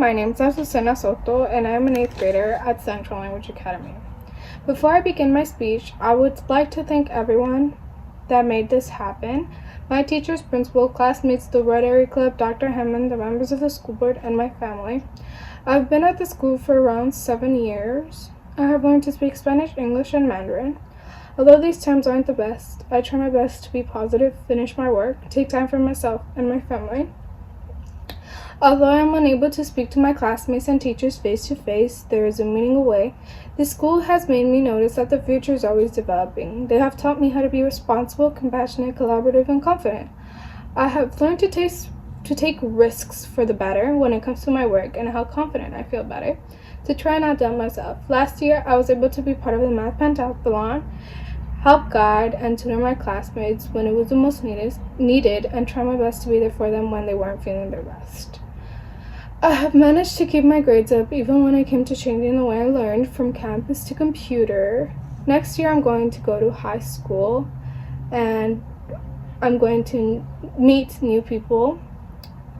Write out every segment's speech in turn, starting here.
my name is Azucena Soto, and I am an 8th grader at Central Language Academy. Before I begin my speech, I would like to thank everyone that made this happen: my teachers, principal, classmates, the Rotary Club, Dr. Hammond, the members of the school board, and my family. I've been at the school for around 7 years. I have learned to speak Spanish, English, and Mandarin. Although these times aren't the best, I try my best to be positive, finish my work, take time for myself and my family. Although I am unable to speak to my classmates and teachers face to face, there is a meaning away. This school has made me notice that the future is always developing. They have taught me how to be responsible, compassionate, collaborative, and confident. I have learned to take risks for the better when it comes to my work and how confident I feel about it, to try not doubt myself. Last year, I was able to be part of the Math Pentathlon, help guide and tutor my classmates when it was the most needed, and try my best to be there for them when they weren't feeling their best. I have managed to keep my grades up even when it came to changing the way I learned from campus to computer. Next year I'm going to go to high school and I'm going to meet new people.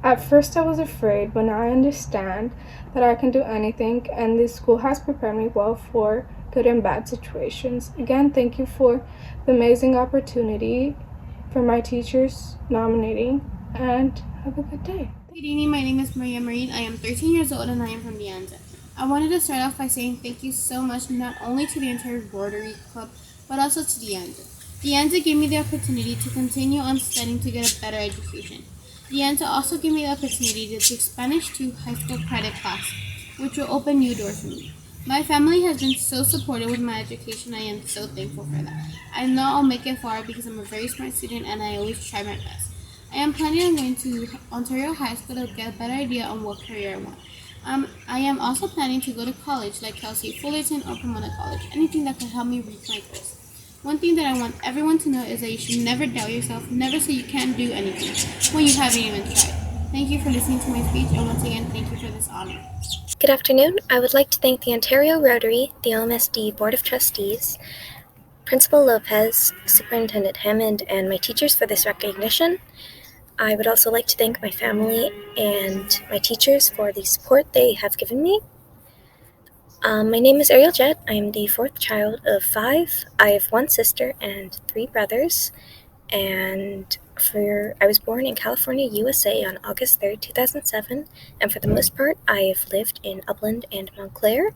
At first I was afraid, but now I understand that I can do anything, and this school has prepared me well for good and bad situations. Again, thank you for the amazing opportunity, for my teachers nominating, and have a good day. Good evening, my name is Maria Marine. I am 13 years old and I am from Dianza. I wanted to start off by saying thank you so much not only to the entire Rotary Club, but also to Dianza. Dianza gave me the opportunity to continue on studying to get a better education. Dianza also gave me the opportunity to take Spanish 2 high school credit class, which will open new doors for me. My family has been so supportive with my education. I am so thankful for that. I know I'll make it far because I'm a very smart student and I always try my best. I am planning on going to Ontario High School to get a better idea on what career I want. I am also planning to go to college like Kelsey, Fullerton, or Pomona College, anything that could help me reach my goals. One thing that I want everyone to know is that you should never doubt yourself, never say you can't do anything when you haven't even tried. Thank you for listening to my speech, and once again, thank you for this honor. Good afternoon. I would like to thank the Ontario Rotary, the OMSD Board of Trustees, Principal Lopez, Superintendent Hammond, and my teachers for this recognition. I would also like to thank my family and my teachers for the support they have given me. My name is Ariel Jett. I am the 4th child of 5. I have 1 sister and 3 brothers, and I was born in California, USA on August 3rd, 2007, and for the most part, I have lived in Upland and Montclair.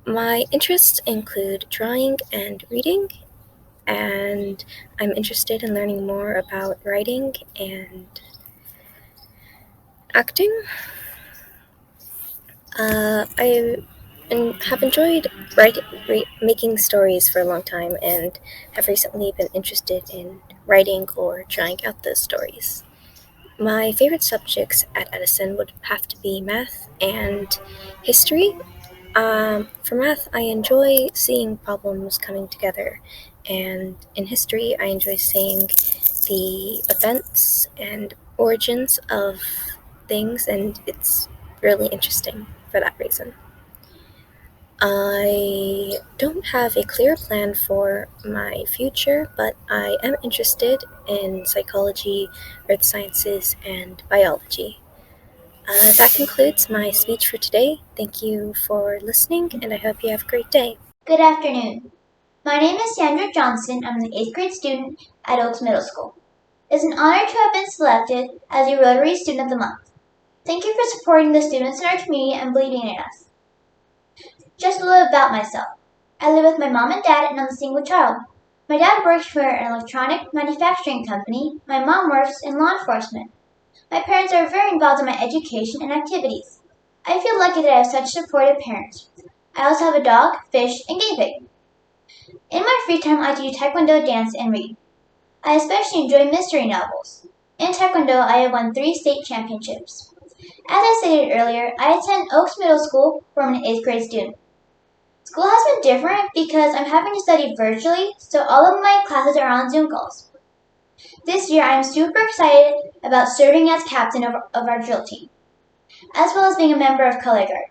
My interests include drawing and reading, and I'm interested in learning more about writing and acting. I have enjoyed making stories for a long time and have recently been interested in writing or trying out those stories. My favorite subjects at Edison would have to be math and history. For math, I enjoy seeing problems coming together, and in history, I enjoy seeing the events and origins of things, and it's really interesting for that reason. I don't have a clear plan for my future, but I am interested in psychology, earth sciences, and biology. That concludes my speech for today. Thank you for listening, and I hope you have a great day. Good afternoon. My name is Sandra Johnson. I'm an 8th grade student at Oaks Middle School. It's an honor to have been selected as a Rotary Student of the Month. Thank you for supporting the students in our community and believing in us. Just a little about myself. I live with my mom and dad, and I'm a single child. My dad works for an electronic manufacturing company. My mom works in law enforcement. My parents are very involved in my education and activities. I feel lucky that I have such supportive parents. I also have a dog, fish, and guinea pig. In my free time, I do taekwondo, dance, and read. I especially enjoy mystery novels. In taekwondo, I have won 3 state championships. As I stated earlier, I attend Oaks Middle School where I'm an 8th grade student. School has been different because I'm having to study virtually, so all of my classes are on Zoom calls. This year, I am super excited about serving as captain of our drill team, as well as being a member of Color Guard.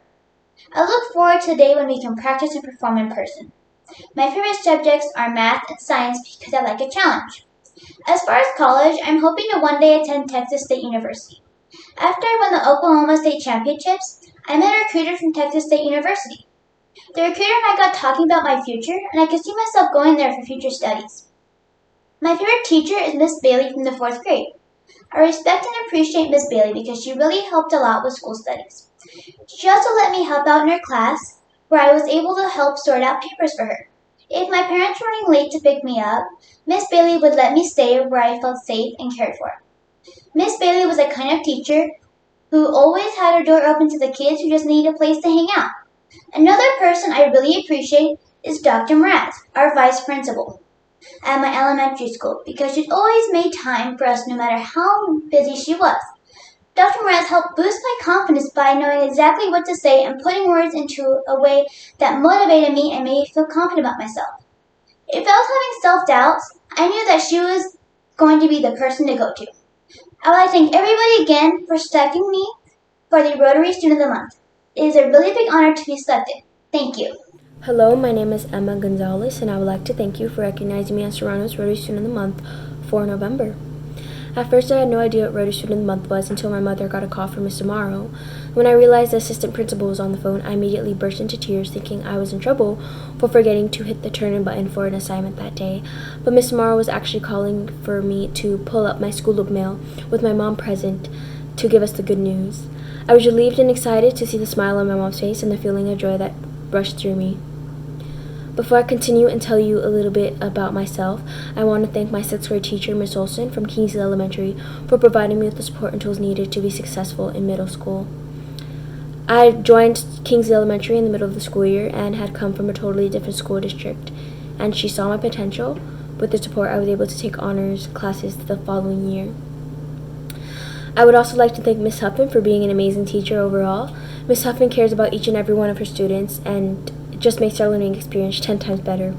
I look forward to the day when we can practice and perform in person. My favorite subjects are math and science because I like a challenge. As far as college, I'm hoping to one day attend Texas State University. After I won the Oklahoma State Championships, I met a recruiter from Texas State University. The recruiter and I got talking about my future, and I could see myself going there for future studies. My favorite teacher is Miss Bailey from the 4th grade. I respect and appreciate Miss Bailey because she really helped a lot with school studies. She also let me help out in her class, where I was able to help sort out papers for her. If my parents were running late to pick me up, Miss Bailey would let me stay where I felt safe and cared for. Miss Bailey was a kind of teacher who always had her door open to the kids who just needed a place to hang out. Another person I really appreciate is Dr. Mraz, our vice principal at my elementary school, because she'd always made time for us no matter how busy she was. Dr. Mraz helped boost my confidence by knowing exactly what to say and putting words into a way that motivated me and made me feel confident about myself. If I was having self-doubts, I knew that she was going to be the person to go to. I would like to thank everybody again for selecting me for the Rotary Student of the Month. It is a really big honor to be selected. Thank you. Hello, my name is Emma Gonzalez, and I would like to thank you for recognizing me as Toronto's Rotary Student of the Month for November. At first, I had no idea what Rotary Student of the Month was until my mother got a call from Mr. Morrow. When I realized the assistant principal was on the phone, I immediately burst into tears, thinking I was in trouble for forgetting to hit the turn-in button for an assignment that day. But Mr. Morrow was actually calling for me to pull up my school mail with my mom present to give us the good news. I was relieved and excited to see the smile on my mom's face and the feeling of joy that rushed through me. Before I continue and tell you a little bit about myself, I want to thank my 6th grade teacher, Miss Olson, from Kingsley Elementary, for providing me with the support and tools needed to be successful in middle school. I joined Kingsley Elementary in the middle of the school year and had come from a totally different school district, and she saw my potential. With the support, I was able to take honors classes the following year. I would also like to thank Miss Huffman for being an amazing teacher overall. Miss Huffman cares about each and every one of her students, and just makes our learning experience 10 times better.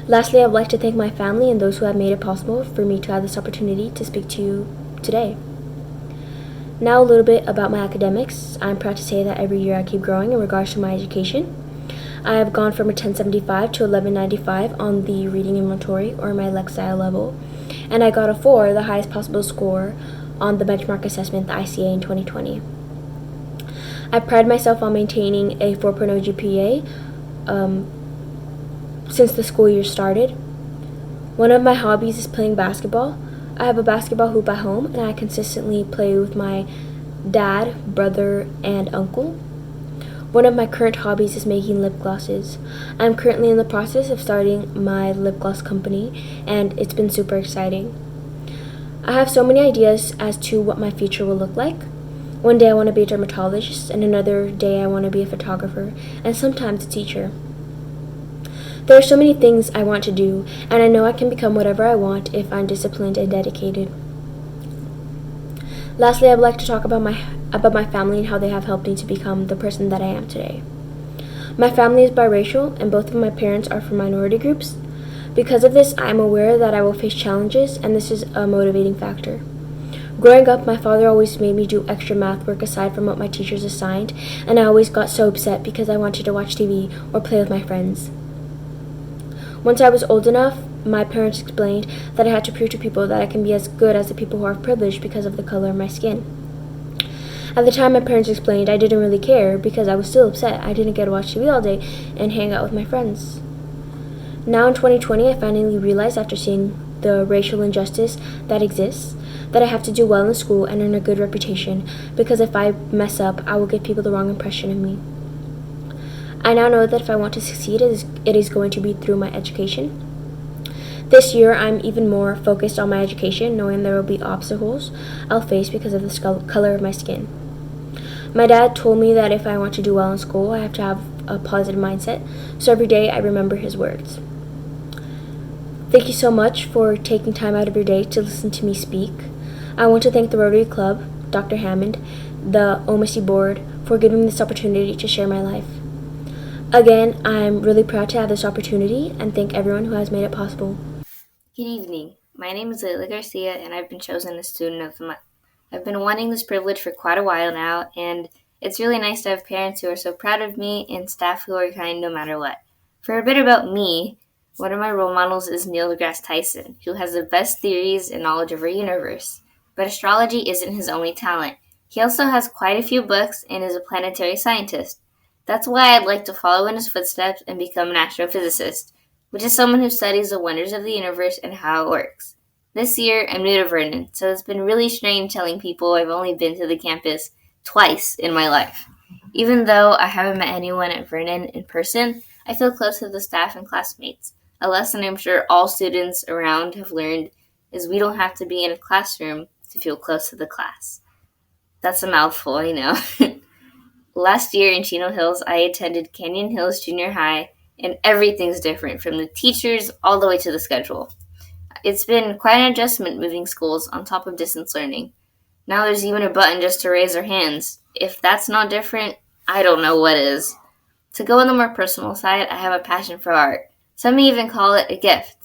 Lastly, I would like to thank my family and those who have made it possible for me to have this opportunity to speak to you today. Now a little bit about my academics. I'm proud to say that every year I keep growing in regards to my education. I have gone from a 1075 to 1195 on the reading inventory, or my Lexile level, and I got a 4, the highest possible score, on the benchmark assessment, the ICA, in 2020. I pride myself on maintaining a 4.0 GPA since the school year started. One of my hobbies is playing basketball. I have a basketball hoop at home, and I consistently play with my dad, brother, and uncle. One of my current hobbies is making lip glosses. I'm currently in the process of starting my lip gloss company, and it's been super exciting. I have so many ideas as to what my future will look like. One day I want to be a dermatologist, and another day I want to be a photographer, and sometimes a teacher. There are so many things I want to do, and I know I can become whatever I want if I'm disciplined and dedicated. Lastly, I would like to talk about my family and how they have helped me to become the person that I am today. My family is biracial, and both of my parents are from minority groups. Because of this, I am aware that I will face challenges, and this is a motivating factor. Growing up, my father always made me do extra math work aside from what my teachers assigned, and I always got so upset because I wanted to watch TV or play with my friends. Once I was old enough, my parents explained that I had to prove to people that I can be as good as the people who are privileged because of the color of my skin. At the time my parents explained, I didn't really care because I was still upset I didn't get to watch TV all day and hang out with my friends. Now in 2020, I finally realized, after seeing the racial injustice that exists, that I have to do well in school and earn a good reputation, because if I mess up, I will give people the wrong impression of me. I now know that if I want to succeed, it is going to be through my education. This year, I'm even more focused on my education, knowing there will be obstacles I'll face because of the color of my skin. My dad told me that if I want to do well in school, I have to have a positive mindset, so every day I remember his words. Thank you so much for taking time out of your day to listen to me speak. I want to thank the Rotary Club, Dr. Hammond, the OMSD board, for giving me this opportunity to share my life. Again, I'm really proud to have this opportunity and thank everyone who has made it possible. Good evening. My name is Layla Garcia, and I've been chosen the Student of the Month. I've been wanting this privilege for quite a while now, and it's really nice to have parents who are so proud of me and staff who are kind no matter what. For a bit about me, one of my role models is Neil deGrasse Tyson, who has the best theories and knowledge of our universe. but astrology isn't his only talent. He also has quite a few books and is a planetary scientist. That's why I'd like to follow in his footsteps and become an astrophysicist, which is someone who studies the wonders of the universe and how it works. This year, I'm new to Vernon, so it's been really strange telling people I've only been to the campus twice in my life. Even though I haven't met anyone at Vernon in person, I feel close to the staff and classmates. A lesson I'm sure all students around have learned is we don't have to be in a classroom to feel close to the class. That's a mouthful, I know. Last year in Chino Hills, I attended Canyon Hills Junior High, and everything's different, from the teachers all the way to the schedule. It's been quite an adjustment moving schools on top of distance learning. Now there's even a button just to raise our hands. If that's not different, I don't know what is. To go on the more personal side, I have a passion for art. Some may even call it a gift.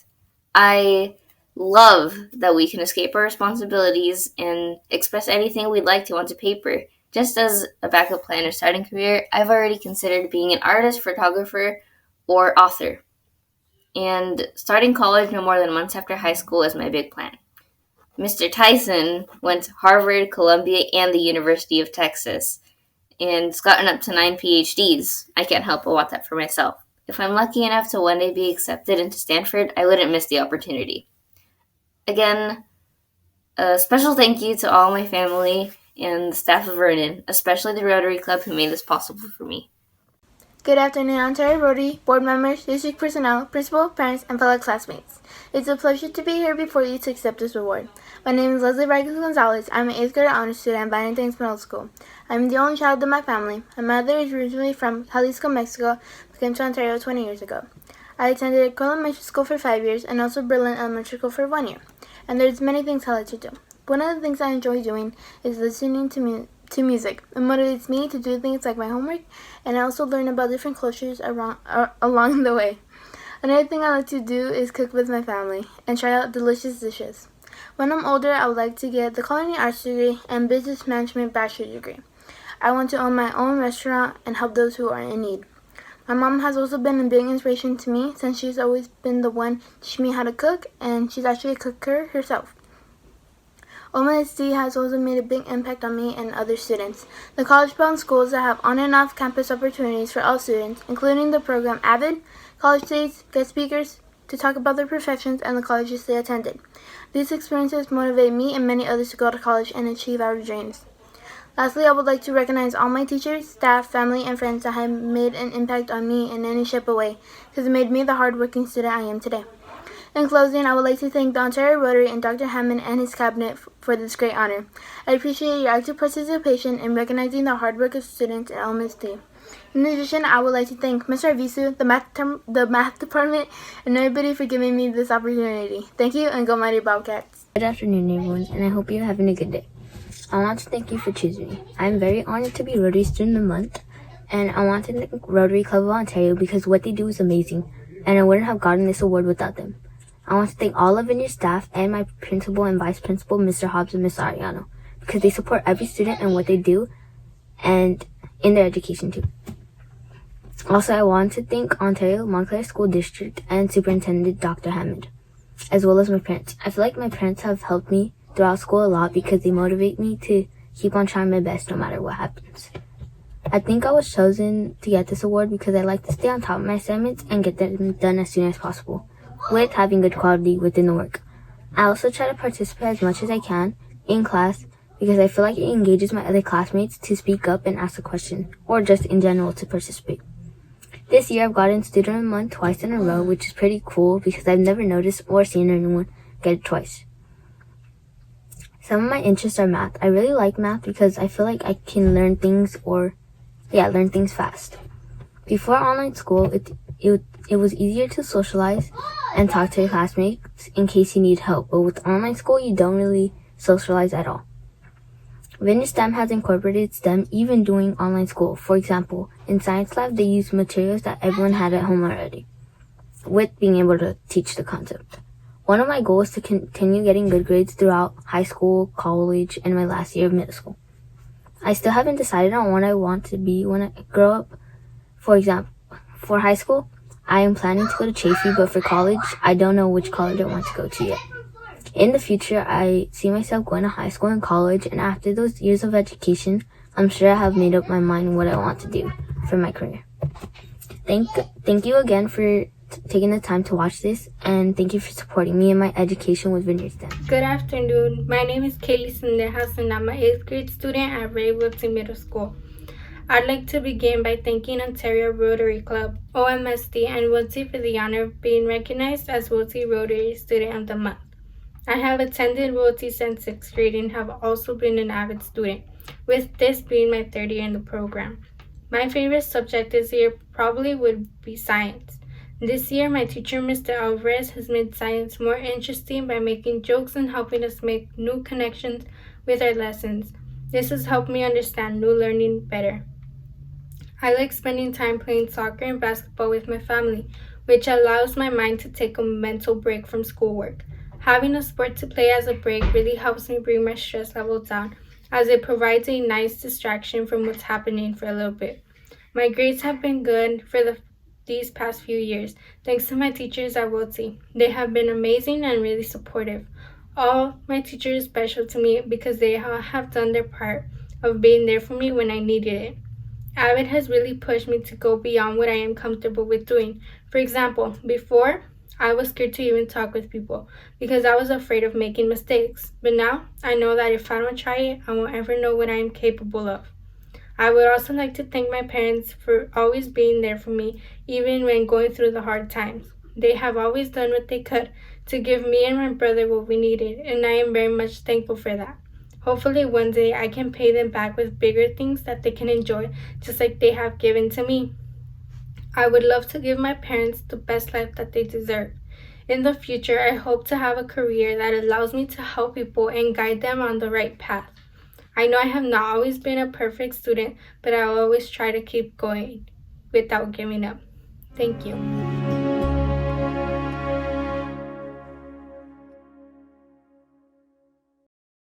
I love that we can escape our responsibilities and express anything we'd like to onto paper. Just as a backup plan or starting career, I've already considered being an artist, photographer, or author. And starting college no more than months after high school is my big plan. Mr. Tyson went to Harvard, Columbia, and the University of Texas, and has gotten up to 9 PhDs. I can't help but want that for myself. If I'm lucky enough to one day be accepted into Stanford, I wouldn't miss the opportunity. Again, a special thank you to all my family and the staff of Vernon, especially the Rotary Club who made this possible for me. Good afternoon, Ontario Rotary, board members, district personnel, principal, parents, and fellow classmates. It's a pleasure to be here before you to accept this award. My name is Leslie Vargas Gonzalez. I'm an 8th grade honors student at Valentine's Middle School. I'm the only child of my family. My mother is originally from Jalisco, Mexico, but came to Ontario 20 years ago. I attended Coe Elementary School for 5 years and also Berlin Elementary School for 1 year. And there's many things I like to do. One of the things I enjoy doing is listening to music. It motivates me to do things like my homework, and I also learn about different cultures along the way. Another thing I like to do is cook with my family and try out delicious dishes. When I'm older, I would like to get the culinary arts degree and business management bachelor degree. I want to own my own restaurant and help those who are in need. My mom has also been a big inspiration to me since she's always been the one teaching me how to cook, and she's actually a cooker herself. OMSD has also made a big impact on me and other students. The college-bound schools that have on and off campus opportunities for all students, including the program AVID, college days, guest speakers, to talk about their professions and the colleges they attended. These experiences motivate me and many others to go to college and achieve our dreams. Lastly, I would like to recognize all my teachers, staff, family, and friends that have made an impact on me in any shape or way, because it made me the hardworking student I am today. In closing, I would like to thank the Ontario Rotary and Dr. Hammond and his cabinet for this great honor. I appreciate your active participation in recognizing the hard work of students at OMSD. In addition, I would like to thank Mr. Avisu, the math department, and everybody for giving me this opportunity. Thank you, and go Mighty Bobcats. Good afternoon, everyone, and I hope you're having a good day. I want to thank you for choosing me. I'm very honored to be Rotary Student of the Month, and I want to thank Rotary Club of Ontario because what they do is amazing, and I wouldn't have gotten this award without them. I want to thank all of your staff and my principal and vice principal, Mr. Hobbs and Ms. Ariano, because they support every student and what they do and in their education too. Also, I want to thank Ontario-Montclair School District and Superintendent Dr. Hammond, as well as my parents. I feel like my parents have helped me throughout school a lot because they motivate me to keep on trying my best no matter what happens. I think I was chosen to get this award because I like to stay on top of my assignments and get them done as soon as possible, with having good quality within the work. I also try to participate as much as I can in class because I feel like it engages my other classmates to speak up and ask a question, or just in general to participate. This year I've gotten Student of the Month twice in a row, which is pretty cool because I've never noticed or seen anyone get it twice. Some of my interests are math. I really like math because I feel like I can learn things fast. Before online school, it was easier to socialize and talk to your classmates in case you need help, but with online school, you don't really socialize at all. Vineyard STEM has incorporated STEM even during online school. For example, in science lab, they used materials that everyone had at home already, with being able to teach the concept. One of my goals is to continue getting good grades throughout high school, college, and my last year of middle school. I still haven't decided on what I want to be when I grow up. For example, for high school, I am planning to go to Chafee, but for college, I don't know which college I want to go to yet. In the future, I see myself going to high school and college, and after those years of education, I'm sure I have made up my mind what I want to do for my career. Thank you again for taking the time to watch this, and thank you for supporting me in my education with Vineyard STEM. Good afternoon. My name is Kaylee Sendejas, and I'm an 8th grade student at Rotary Middle School. I'd like to begin by thanking Ontario Rotary Club, OMSD, and Rotary for the honor of being recognized as Rotary Student of the Month. I have attended Rotary since 6th grade and have also been an avid student, with this being my 3rd year in the program. My favorite subject this year probably would be science. This year, my teacher, Mr. Alvarez, has made science more interesting by making jokes and helping us make new connections with our lessons. This has helped me understand new learning better. I like spending time playing soccer and basketball with my family, which allows my mind to take a mental break from schoolwork. Having a sport to play as a break really helps me bring my stress level down, as it provides a nice distraction from what's happening for a little bit. My grades have been good for these past few years, thanks to my teachers at Rotary. They have been amazing and really supportive. All my teachers are special to me because they have done their part of being there for me when I needed it. Avid has really pushed me to go beyond what I am comfortable with doing. For example, before, I was scared to even talk with people because I was afraid of making mistakes. But now, I know that if I don't try it, I won't ever know what I am capable of. I would also like to thank my parents for always being there for me, even when going through the hard times. They have always done what they could to give me and my brother what we needed, and I am very much thankful for that. Hopefully one day I can pay them back with bigger things that they can enjoy, just like they have given to me. I would love to give my parents the best life that they deserve. In the future, I hope to have a career that allows me to help people and guide them on the right path. I know I have not always been a perfect student, but I will always try to keep going without giving up. Thank you.